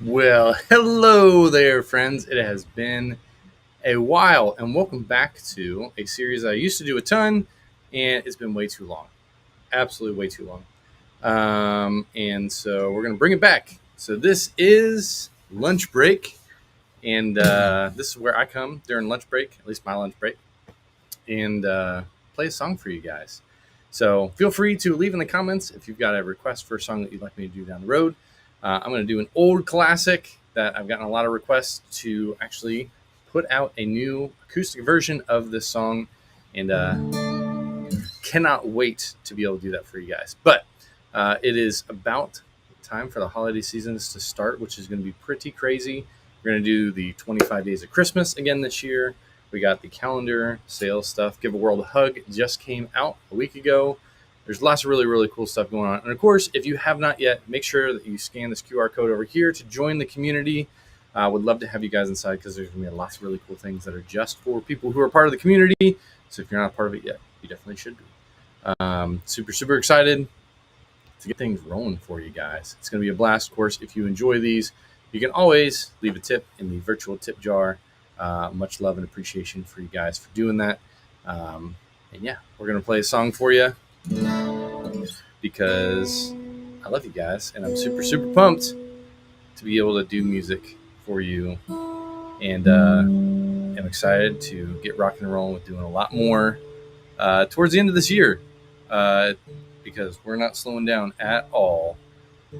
Well, hello there, friends. It has been a while, and welcome back to a series I used to do a ton, and it's been way too long. Absolutely way too long. And so we're going to bring it back. So this is lunch break, and this is where I come during lunch break, at least my lunch break, and play a song for you guys. So feel free to leave in the comments if you've got a request for a song that you'd like me to do down the road. I'm going to do an old classic that I've gotten a lot of requests to actually put out a new acoustic version of this song, and cannot wait to be able to do that for you guys. But it is about time for the holiday seasons to start, which is going to be pretty crazy. We're going to do the 25 Days of Christmas again this year. We got the calendar sales stuff. Give a World a Hug just came out a week ago. There's lots of really, really cool stuff going on. And of course, if you have not yet, make sure that you scan this QR code over here to join the community. I would love to have you guys inside because there's going to be lots of really cool things that are just for people who are part of the community. So if you're not a part of it yet, you definitely should be. Super excited to get things rolling for you guys. It's going to be a blast. Of course, if you enjoy these, you can always leave a tip in the virtual tip jar. Much love and appreciation for you guys for doing that. And yeah, we're going to play a song for you because I love you guys and I'm super pumped to be able to do music for you. And I'm excited to get rocking and rolling with doing a lot more towards the end of this year because we're not slowing down at all.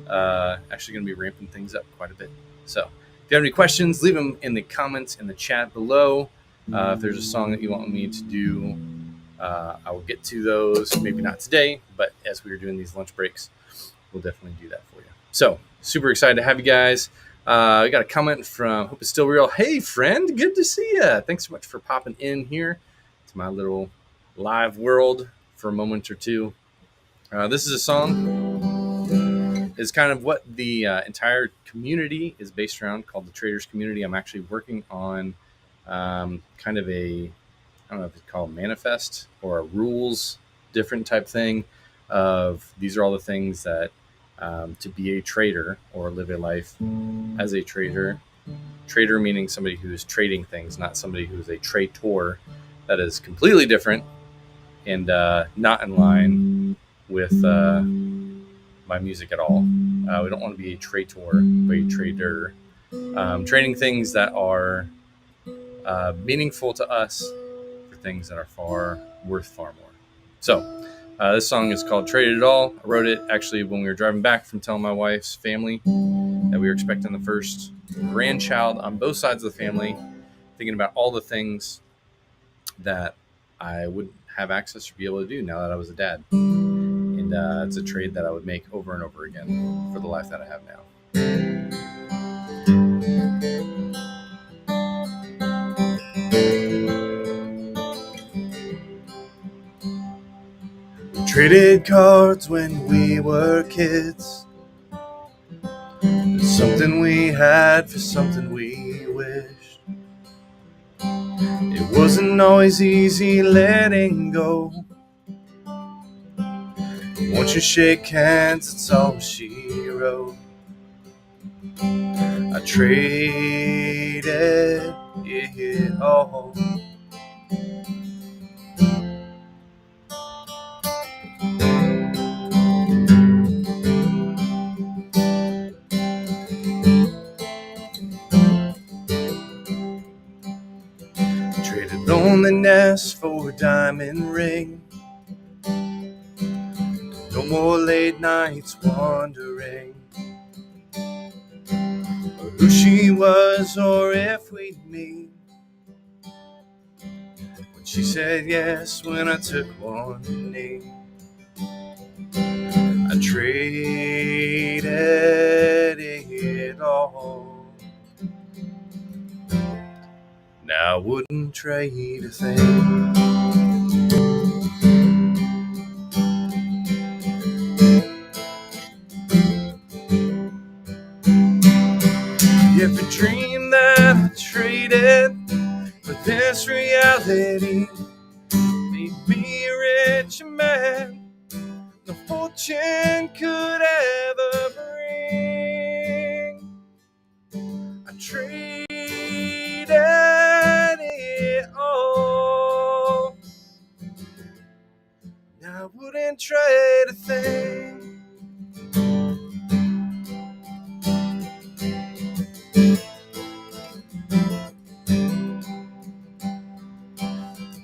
Actually going to be ramping things up quite a bit. So if you have any questions, leave them in the comments in the chat below. If there's a song that you want me to do, I will get to those. Maybe not today, but as we are doing these lunch breaks, we'll definitely do that for you. So super excited to have you guys. I got a comment from Hope It's Still Real. Hey, friend, good to see you. Thanks so much for popping in here to my little live world for a moment or two. This is a song. It's kind of what the entire community is based around, called the Traders Community. I'm actually working on kind of a, I don't know if it's called manifest or a rules different type thing of these are all the things that to be a trader or live a life as a trader. Trader meaning somebody who is trading things, not somebody who is a traitor. That is completely different and not in line with my music at all. We don't want to be a traitor, but a trader. Trading things that are meaningful to us for things that are worth far more. So this song is called Trade It All. I wrote it actually when we were driving back from telling my wife's family that we were expecting the first grandchild on both sides of the family, thinking about all the things that I would have access to be able to do now that I was a dad. And it's a trade that I would make over and over again for the life that I have now. We traded cards when we were kids. Something we had for something we wished. It wasn't always easy letting go. Once you shake hands, it's all she wrote. I traded it all. Traded loneliness for a diamond ring. No more late nights wondering who she was or if we'd meet. When she said yes when I took one knee, I traded it all. Now I wouldn't trade a thing. Every dream that I traded for this reality made me a rich man no fortune could ever bring. wouldn't trade a thing.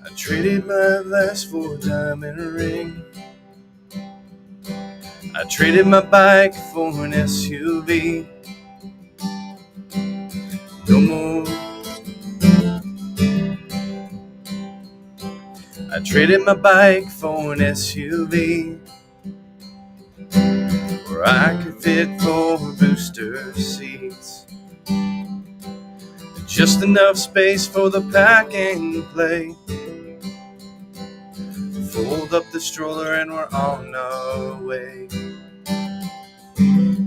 I traded my last for a diamond ring. I traded my bike for an SUV. No more. I traded my bike for an SUV, where I could fit 4 booster seats, just enough space for the pack and play. Fold up the stroller and we're on our way.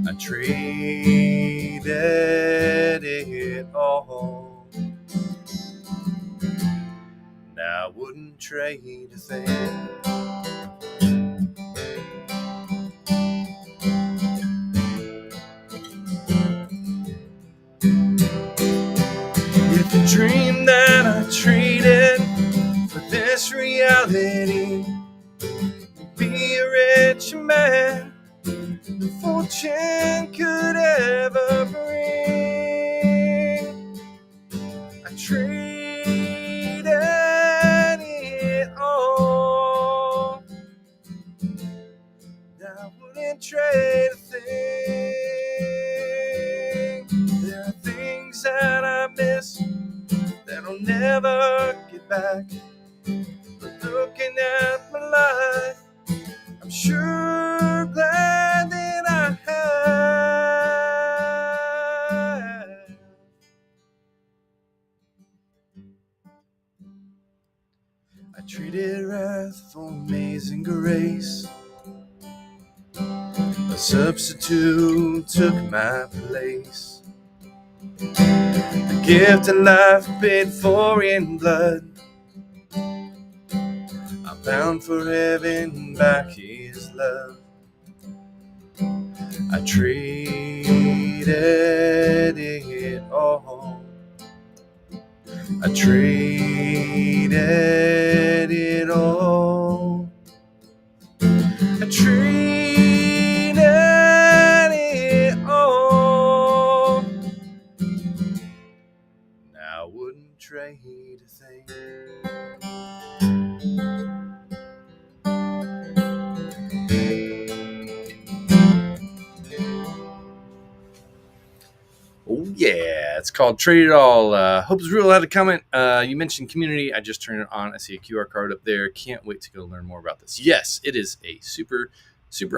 I traded it all. Now I wouldn't trade a thing. If the dream that I traded for this reality would be a rich man, the fortune could ever bring, I traded it all. Now I wouldn't trade a thing. There are things that I miss that I'll never get back. But looking at my life, I'm sure glad that I have. I traded wrath for amazing grace. A substitute took my place. The gift of life paid for in blood. I'm bound for heaven by his love. I traded it all. I traded it all. I traded it all. Now I wouldn't trade a thing. Oh yeah, it's called Trade It All. Hope it's real. Had a comment. You mentioned community. I just turned it on. I see a QR code up there. Can't wait to go learn more about this. Yes, it is a super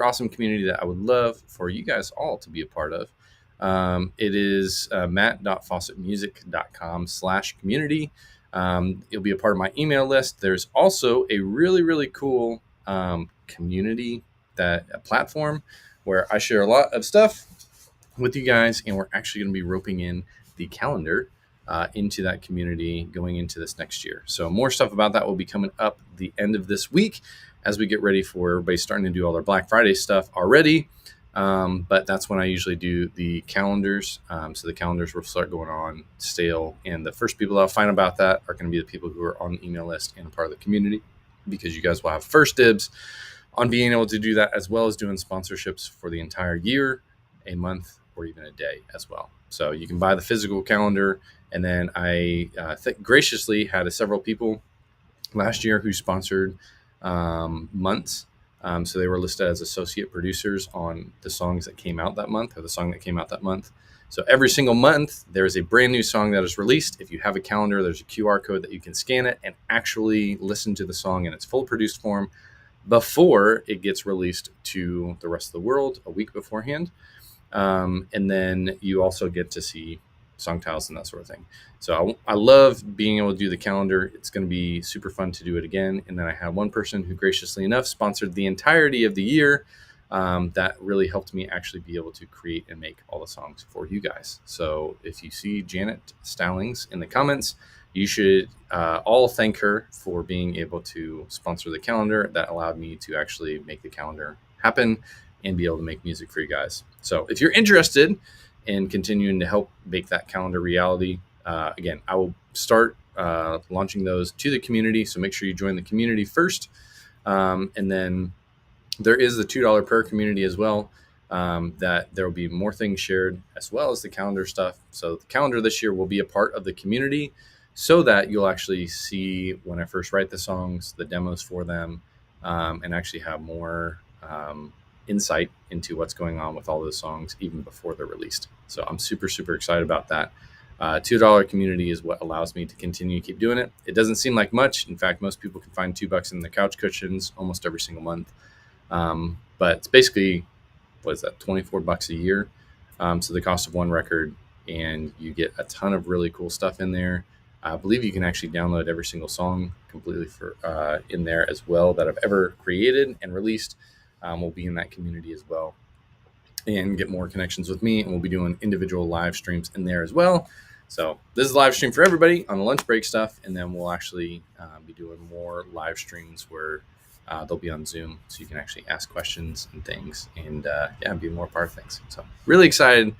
awesome community that I would love for you guys all to be a part of. It is matt.fawcettmusic.com/community. You'll be a part of my email list. There's also a really cool community a platform where I share a lot of stuff with you guys, and we're actually going to be roping in the calendar into that community going into this next year. So more stuff about that will be coming up the end of this week as we get ready for everybody starting to do all their Black Friday stuff already. But that's when I usually do the calendars. So the calendars will start going on stale, and the first people I'll find about that are going to be the people who are on the email list and a part of the community, because you guys will have first dibs on being able to do that, as well as doing sponsorships for the entire year, a month, or even a day as well. So you can buy the physical calendar, and then I graciously had several people last year who sponsored months. So they were listed as associate producers on the songs that came out that month, or the song that came out that month. So every single month, there is a brand new song that is released. If you have a calendar, there's a QR code that you can scan it and actually listen to the song in its full produced form before it gets released to the rest of the world a week beforehand. And then you also get to see song titles and that sort of thing. So I love being able to do the calendar. It's going to be super fun to do it again. And then I had one person who graciously enough sponsored the entirety of the year. That really helped me actually be able to create and make all the songs for you guys. So if you see Janet Stallings in the comments, you should all thank her for being able to sponsor the calendar. That allowed me to actually make the calendar happen and be able to make music for you guys. So if you're interested in continuing to help make that calendar reality, again, I will start launching those to the community. So make sure you join the community first. And then There is the $2 per community as well. That there will be more things shared as well as the calendar stuff. So the calendar this year will be a part of the community, so that you'll actually see when I first write the songs, the demos for them, and actually have more insight into what's going on with all those songs even before they're released. So I'm super excited about that. $2 community is what allows me to continue to keep doing it. It doesn't seem like much. In fact, most people can find $2 in the couch cushions almost every single month. But it's basically, what is that, $24 a year. So the cost of one record, and you get a ton of really cool stuff in there. I believe you can actually download every single song completely for in there as well that I've ever created and released. Will be in that community as well, and get more connections with me. And we'll be doing individual live streams in there as well. So this is a live stream for everybody on the lunch break stuff, and then we'll actually be doing more live streams where they'll be on Zoom, so you can actually ask questions and things, and be more part of things. So really excited.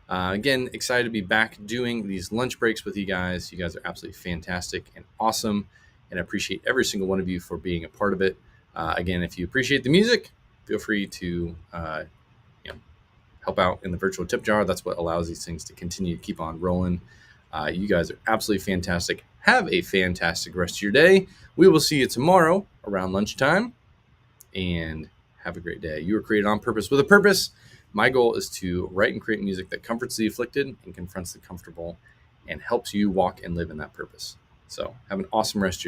Again, excited to be back doing these lunch breaks with you guys. You guys are absolutely fantastic and awesome, and I appreciate every single one of you for being a part of it. Again, if you appreciate the music, feel free to help out in the virtual tip jar. That's what allows these things to continue to keep on rolling. You guys are absolutely fantastic. Have a fantastic rest of your day. We will see you tomorrow around lunchtime, and have a great day. You were created on purpose with a purpose. My goal is to write and create music that comforts the afflicted and confronts the comfortable, and helps you walk and live in that purpose. So have an awesome rest of your day.